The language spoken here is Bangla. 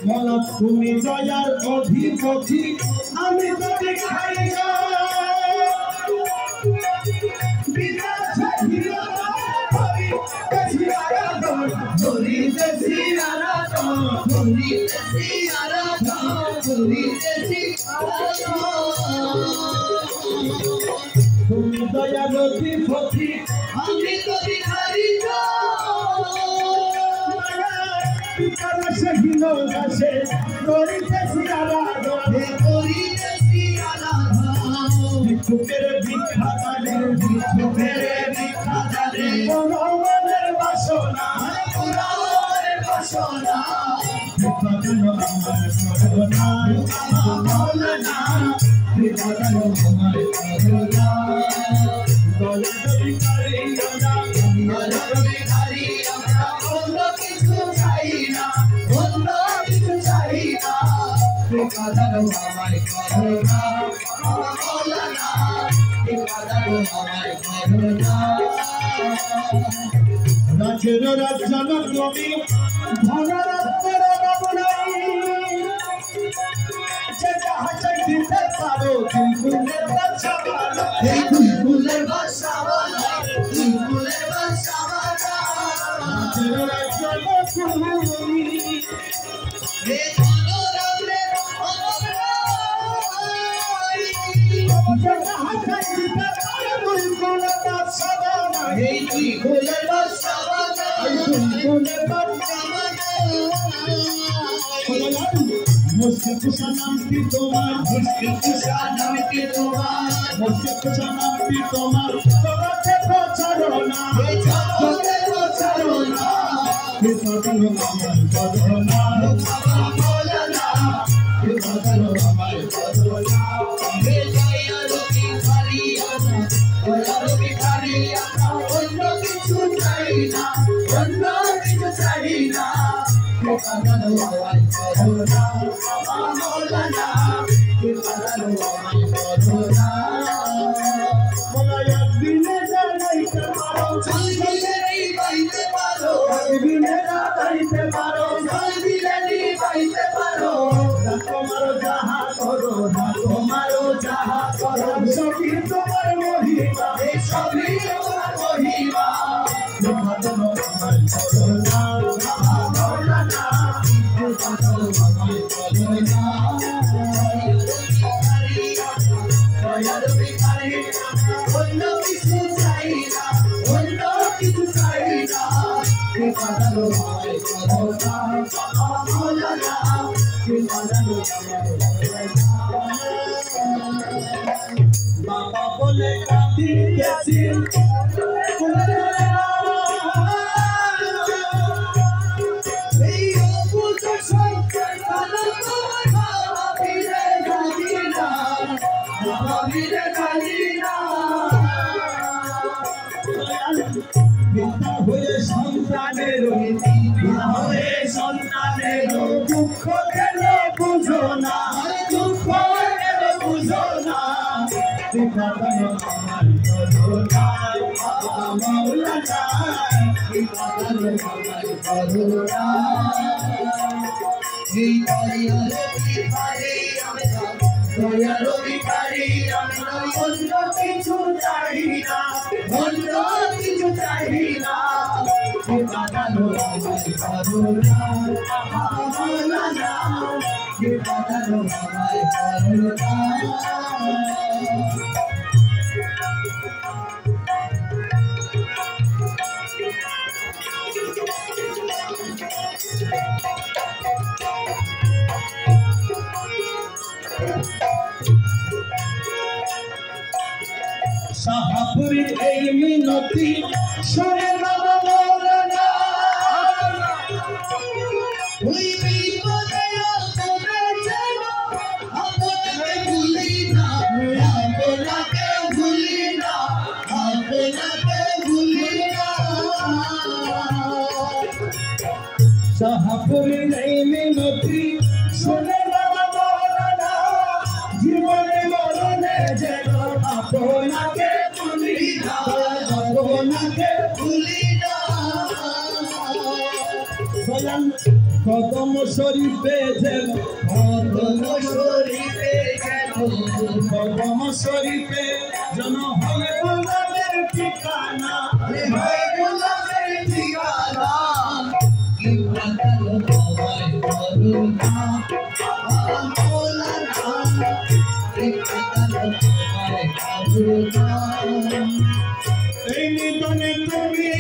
মলা তুমি দয়ার অধিপতি আমি তোকে খাই তুমি দয়ার অধিপতি আমি তোকে খাই সহিল দাসে করিতেছি আরাধন করিতেছি আরাধন ভিক্ষুকের ভিক্ষা দানে ভিক্ষুকের ভিক্ষা দানে মনের বাসনা মনের বাসনা ভিক্ষা দান আমার করুণা মৌলানা ভিক্ষা দান আমার করুণা দয়ার ভিখারি আমরা দয়ার ভিখারি আমরা অন্য কিছু চাই না অন্য কিছু চাই না ভিক্ষা দান আমার করুণা মৌলানা ভিক্ষা দান আমার করুণা রাজের রাজজন তুমি ধনরত্নের অভাব নাই যে যাহা চাইতে পারো তুই ফুলের বাসা বানাও এই তুই ফুলের বাসা বানাও তুই ফুলের বাসা বানাও রাজের রাজজন তুমি হে ধনরত্নের অভাব নাই যে যাহা চাইতে পারো তুই ফুলের বাসা বানাও এই তুই ফুলের বাসা বানাও ফুলের বাসা বানাও मुश्किल कुशा नाम की तुम्हार मुश्किल कुशा नाम की तुम्हार मुश्किल कुशा नाम की तुम्हार तोते को चढ़ोना तोते को चढ़ोना किस करो हमारे चढ़ोना बोलना किस करो हमारे चढ़ोना हे दया रूपी खरिया दया रूपी खरिया अन्नो किछु चाहिना अन्नो किछु चाहिना किस करो हमारे चढ़ोना मौलाना कितानो हमारे करना मौला बिने जाइते पारो जल्दी नहीं पाइते पारो बिने जाइते पारो जल्दी नहीं पाइते पारो तुम्हारो जहां करो तुम्हारो जहां करो सभी तुम्हार मोहिबा सभी तुम्हार मोहिबा कितानो हमारे करना मौलाना कितानो हमारे करना बाबा बोले काफी कैसी সন্তানের দুঃখ কেন বুঝো না দুঃখ কেন বুঝো না আমার করুণা মৌলানা আমার করুণা এই দয়ার ভিখারি আমরা দয়ার ভিখারি আমরা অন্য কিছু চাই না অন্য কিছু চাই না कितानो हमारे करना मौलाना कितानो हमारे करना शाहपुरी এই মিনতি শুনে বাবা মৌলানা ওই বিপদে আপনে যেন আপনাকে ভুলি না আপনাকে ভুলি না আপনাকে ভুলি না শাহপুরি এই মিনতি শুনে বাবা মৌলানা জীবনে মরণে যেন আপনাকে ভুলি না তোমাকে ভুলি না কদম শরীফে যেন কদম শরীফে যেন হয় গোলামের ঠিকানা হয় গোলামের ঠিকানা কি ভালো হয় করুণা মৌলানা কি ভালো হয় করুণা এই নিদনে তুমি